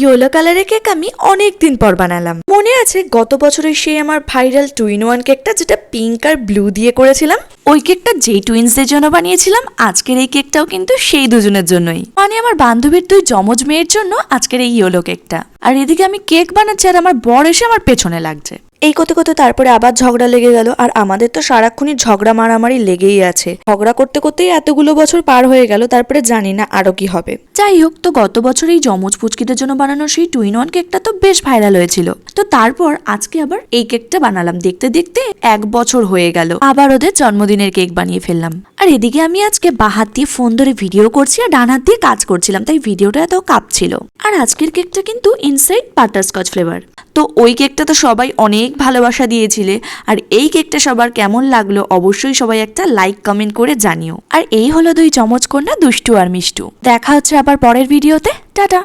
Yellow কালারের cake আমি অনেক দিন পর বানালাম। মনে আছে গত বছরের সেই আমার ভাইরাল 2-in-1 কেকটা, যেটা পিঙ্ক আর ব্লু দিয়ে করেছিলাম। ওই কেকটা যেই টুইন্সদের জন্য বানিয়েছিলাম, আজকের এই কেকটাও কিন্তু সেই দুজনের জন্যই, মানে আমার বান্ধবীর 2 যমজ মেয়ের জন্য আজকের এই ইয়েলো কেকটা। আর এদিকে আমি কেক বানাচ্ছি আর আমার বর এসে আমার পেছনে লাগছে। এই করতে করতে তারপরে আবার ঝগড়া লেগে গেল। আর আমাদের তো সারাক্ষণই ঝগড়া মারামারি লেগেই আছে। ঝগড়া করতে করতেই এতগুলো বছর পার হয়ে গেল, তারপরে জানি না আরো কি হবে। যাই হোক, তো গত বছর এই যমজ পুচকিদের জন্য বানানো সেই 2-in-1 কেকটা তো বেশ ভাইরাল হয়েছিল। তো তারপর আজকে আবার এই কেকটা বানালাম। দেখতে দেখতে 1 বছর হয়ে গেল, আবার ওদের জন্মদিনের কেক বানিয়ে ফেললাম। আর এদিকে আমি আজকে বাঁ হাত দিয়ে ফোন ধরে ভিডিও করছি আর ডান হাত দিয়ে কাজ করছিলাম, তাই ভিডিওটা এত কাঁপছিল। আর আজকের কেকটা কিন্তু ইনসাইড বাটারস্কচ ফ্লেভার। তো ওই কেকটা তো সবাই অনেক ভালোবাসা দিয়েছিলে, আর এই কেকটা সবার কেমন লাগলো অবশ্যই সবাই একটা লাইক কমেন্ট করে জানিও। আর এই হলো 2 চমচ কন্যা, দুষ্টু আর মিষ্টু। দেখা হচ্ছে আবার পরের ভিডিওতে। টাটা।